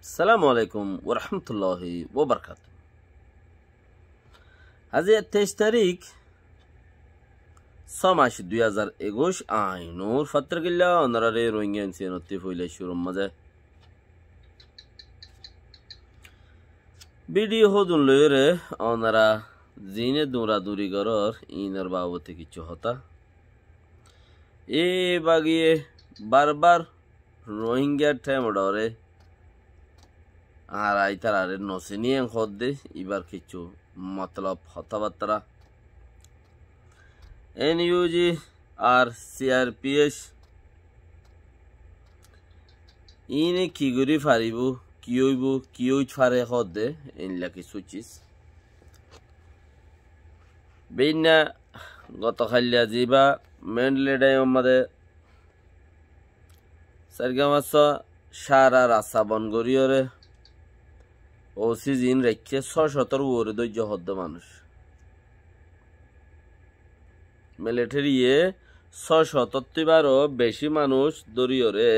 আসসালামু আলাইকুম ওরহমতুল্লাহি ওবরকাত। আজ 23 তারিখ 6 মাস 2021 আইনুর ফাত্রগিল্লা অনারারে রোহিঙ্গা ইনসিয়ানতি হইলে শুরুর মাঝে ভিডিও হদুন লইরে অনারা জিনে দৌড়াদৌড়ি গরর ইনার বাবতে কিছু হতা এ বাগিয়ে বারবার রোহিঙ্গা ঠেম ডরে আর আইতার আরে নসেনিয়ে হদ্দে এবার কিছু মতলব হতাবার্তা এনইউজি আর সিআরপিএস ইনে কি করি ফারিব কি হইব কি হইত ফারে হদ্দে এনলা কিছু চিজ বেইনা গতকালিয়া জিবা মেন্ডলেডাই আমাদের সারগামাস সারা রাস্তা বন গরিয়রে ওসি জিন রেখে 617 ওরে ধৈর্য হদ্দ মানুষ মিলিটারি 677 বেশি মানুষ দরিয়রে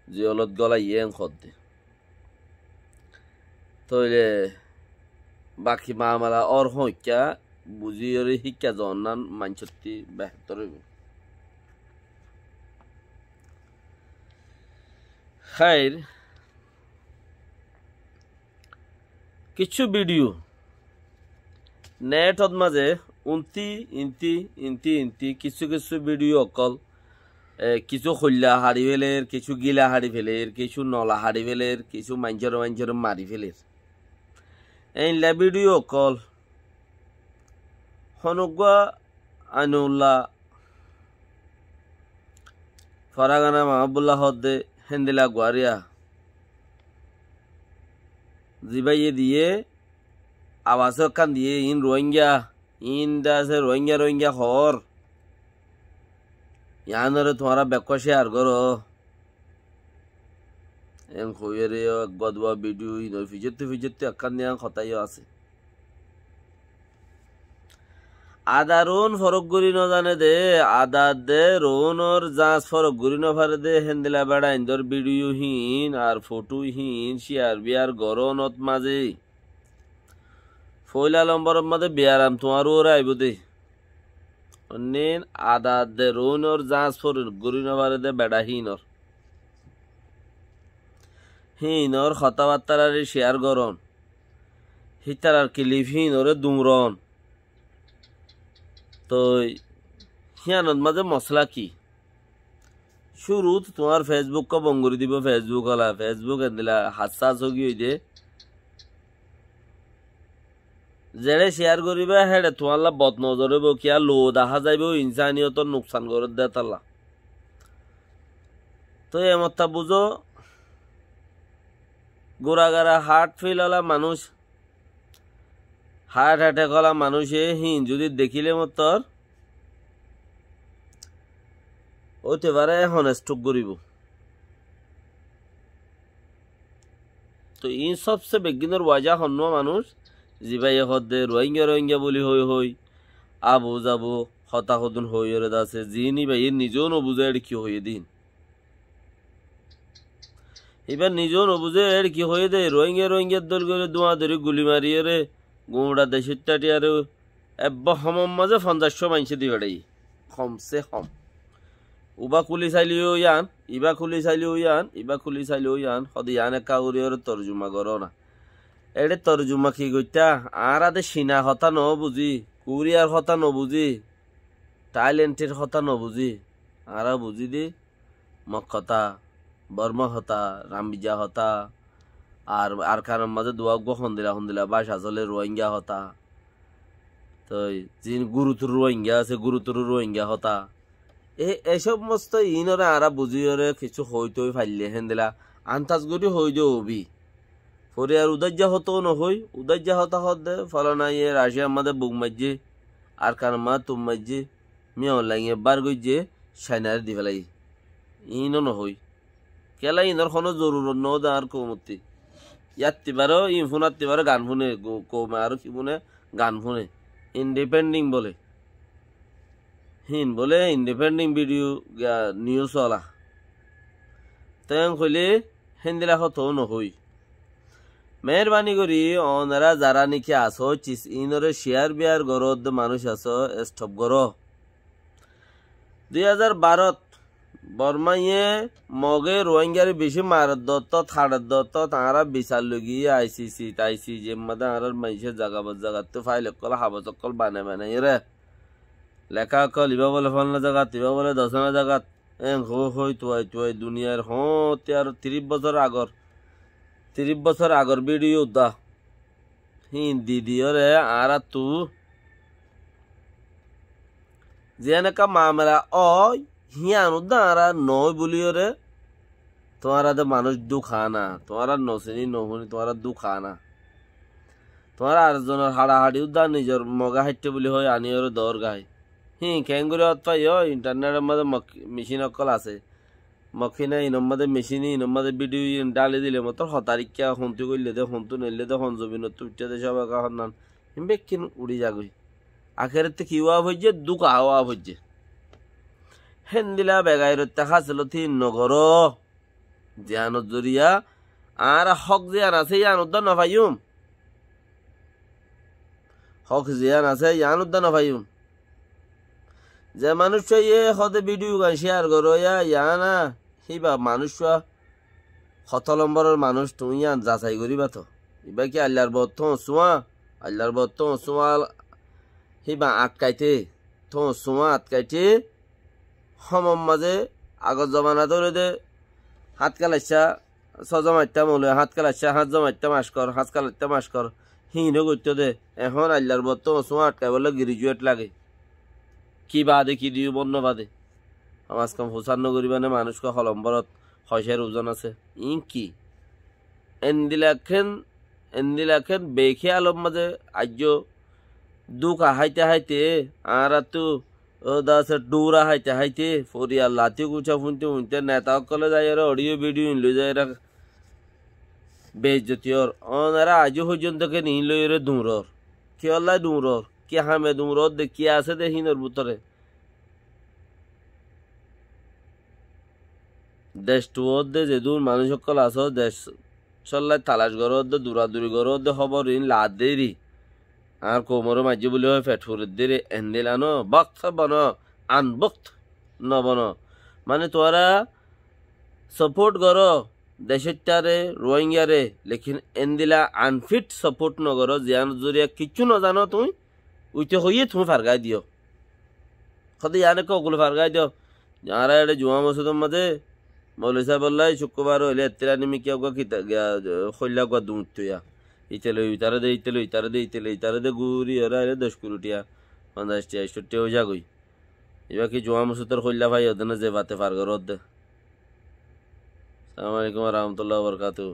জিয়লত গলাইয়ে হদ্দে তইলে বাকি মামলা অর হইকা বুঝিয়রে শিক্ষা জন্নান মানসতি বেহতর হইব খাইর কিছু ভিডিও নেটত মাঝে ইন্তি কিছু ভিডিও অকল কিছু খল্লা হারি ফেলের কিছু গিলা হারি ফেলের কিছু নলা হারি ফেলের কিছু মাঞ্জর মারি ফেলের এইলা ভিডিও অকল হনুগা আইনুল্লাহ ফরাগানা মাহবুল্লাহ হদ্দে হেন্দিলা গুয়ারিয়া জিবাইয়ে দিয়ে আওয়াজ কান দিয়ে ইন রোহিঙ্গা ইন দাসে রোহিঙ্গা হর ইয়ানরে তোমারা বেকশে আর করো এন খইরে গদবা ভিডিও ইন ফিজতে আকান নিয়া খতাইও আছে আদা রোন ফরক গুরি ন জানে দে আদা দে রোনর জাঁচ ফরক গুরি ন ফারে দে হেন্দিলা বেড়া ইন্দর ভিডিও হীন আর ফটো হীন শিয়ার বিয়ার গরনত মাঝে ফইলা লম্বর মাঝে বিয়ারাম তোমারও ওরা আইব দে অন্যেন আদা দে রোনর জাঁচ ফরক গুরি ন ফারে দে বেড়া হীনর কথাবার্তার শেয়ার গরন হিতার আর কিলিফ হীনরে দুমরন তো হিয়ানত মাঝে মশলা কি শুরুত তোমার ফেসবুক ক বঙ্গুরি দিব ফেসবুক এদিলা হাসাস হগি হই দে যেড়ে শেয়ার করিবা হেড়ে তোমার বদ নজরে কিয়া লো দেখা যাইব ইনসানিয়তর নুকসান করে দে তাল্লা তো এমতা বুঝো গোড়াগাড়া হার্ট ফেল হলা মানুষ হার্ট অ্যাটাক হলা মানুষে হিন যদি দেখিলে মতর হইতে পারে এখন স্ট্রোক করিব তো ইন সবসে বেগিনের ওয়াজা হন্য মানুষ জিবাই হদ্দে রোহিঙ্গা বলি হই আবু যাবো হতা হদুন হইরে দাসে জিনি ভাই নিজেও নবুঝে এর কি হয়ে দিন এবার নিজেও নবুঝে এর কি হয়ে দে রোহিঙ্গার দল করে দোয়া ধরে গুলি মারিয়ে রে গোমড়া দেশের টাটি আর এব্বা হমম মাঝে 500 মাইনসে দি বেড়াই কমসে কম উবা খুলি চাইলেও ইয়ান সদি ইয়ান একা উড়িয়র তর্জুমা করো না এড়ে তর্জুমা কি গইতা আর আদে সিনা হতা ন বুঝি কুরিয়ার হতা ন বুঝি থাইল্যান্ডের হতা ন বুঝি আর বুঝি দি মক্কতা বর্মা হতা রামবিজা হতা আর কারণ মাঝে দোয়াক হন্দিলা বাসা চলে রোহিঙ্গা হতা তো যিনি গুরুতর রোহিঙ্গা আছে গুরুতর রোহিঙ্গা হতা এসব মস্ত ইনরে আরা বুঝিয়রে কিছু হইতো ফাইলে হেন্দিলা আন্তাজ গরি হই যে হবি পরে আর উদাজ্জা হতো নহই উদাজ্জা হতা হদে ফলনা ইয়ে রাশিয়া মাঝে বুক মাইজে আর কারণ মা তুম মাইজে মিয়া অনলাইনে বার গইজে সাইনারে দি ফেলাই ইনও নহই কেলা ইনর কোনো জরুরত ন আর কমতি ইয়াত্তিবারও ইনফোনাত্তিবারও গান শুনে কমে আর কি শুনে গান শুনে ইন্ডিপেন্ডিং বলে ইন্ডিপেন্ডিং ভিডিও নিউজ চলা তেন কইলে হেন্দিলা হতো নহই মেহরবানি করি ওনারা যারা নাকি আসো ইনরে শেয়ার বিয়ার গরদ মানুষ আছো স্টপ করো 2012 বর্মাইয়ে মগে রোহিঙ্গারে বেশি মারত দত্ত থাড়ত দত্ত তাঁরা বিচার লগি আইসিসি তাইসি যে মাদা আর মাইসে জাগাতে ফাইল কল হাবত কল বানাই রে লেখা কল ইবা বলে ফলনা জাগাত ইবা বলে দশনা জাগাত হই তুই দুনিয়ার হতে আর 30 বছর আগর ভিডিও দা হিন্দি দিও রে আর তু যেনকা মামলা ওই হিয়ান উদ্দারা নয় বলিও রে তোমারা তো মানুষ দুখানা তোমারা নসিনি নহুনি তোমারা দুখানা তোমারা আরেকজনের হাড়াহাড়ি উদ্দার নিজের মগা হাইটে বলি হয় আনি ওর দর গাই খেঙ্গুরি অতপাই ইন্টারনেটের মধ্যে মেশিন অকল আছে মখিনা ইনর মধ্যে মেশিন ইনর মধ্যে ভিডিও ডালি দিলে মতো হতারিকা হন্তু করলে দে হন্তু নইলে দে হনজবিন তুইটা দে সব একা হন্নান বেকিন উড়ি যাগই আখেরতে কি ওয়া হইছে দুঃখ হওয়া হইছে হেন্দিলা বেগাইরত খাছিল তিন নগর জিয়ানত জরিয়া আর হক জিয়ান আছে ইয়ান উদ্দান নভাইম হক জিয়ান আছে ইয়ান উদ্দান নভাইম যে মানুষ হতে ভিডিও গান শেয়ার করো না সিবা মানুষ 7 নম্বরের মানুষ তুমি ইয়ান যাচাই করিবা তো ইবা কি আল্লাহর বত সোয়া সিবা আটকাইতে সোয়া আটকাইতে সমম মাঝে আগত জমানা ধরে দে হাত কালাইছা সজমাইতা মলে হাত কালাইছা হাত জমাইতা মাস্কর হাত কালাইতা মাস্কর হিনো করতে দে এখন আল্লাহর বত সোয়া আটকাই বলে গ্রাজুয়েট লাগে কি বাদে কি দিও বন্য বাদে সমাজ কম হুসান্ন করিবানে মানুষকে হলম্বরত হয়সের ওজন আছে কি এন্দিলাখেন বেখে আলম মাঝে আজ্য দুঃখ হাইতে আর তু দাসে ডুরা হাইতে ফরিয়াল লাতি কুচা শুনতে নেতা সকলে যাই অডিও ভিডিও ইনলো যায় বেজ্জতির ওনারা আজও পর্যন্তকে নিন লই রে দূরর কি অল্লাই দূরর কি হামে দূরর দে কি আছে দে হিনর ভিতরে দেশ টুয়র দে যে দূর মানুষ সকল আছো দেশ চল্লাই তালাশ গরর দে দূরাদূরি গরর দে খবর ইন লাদ দেরি আর কোমর মাঝে বলে হয় ফেটফুরের দেরে এন্দিলানো বক্ত বন আনবক্ত ন বন মানে তোরা সাপোর্ট করো দেশটারে রোহিঙ্গারে লেকিন এন্দিলা আনফিট সাপোর্ট নগর জিয়ান জরিয়া কিচ্ছু ন জানো তুমি উইতে হইয়ে তুমি ফারগাই দিও সদে ইয়ানে কগুলো ফারগাই দিও যারা এটা জুমা মসজিদের মধ্যে মৌলী সাহেব বললাই শুক্রবার হইলে এত্তিরা নিমি কেউ খৈলা গুয়া দুমুত্তইয়া ইতারে দে গুড়ি ওরা 10 কোটিয়া 50 টিয়া 60 হয়ে যাগই এবার কি জুমা মসজিদের খৈলা ভাই ওদের যে বাতে ফার ঘর সালাম আলাইকুম রহমতুল্লাহ বরকাতু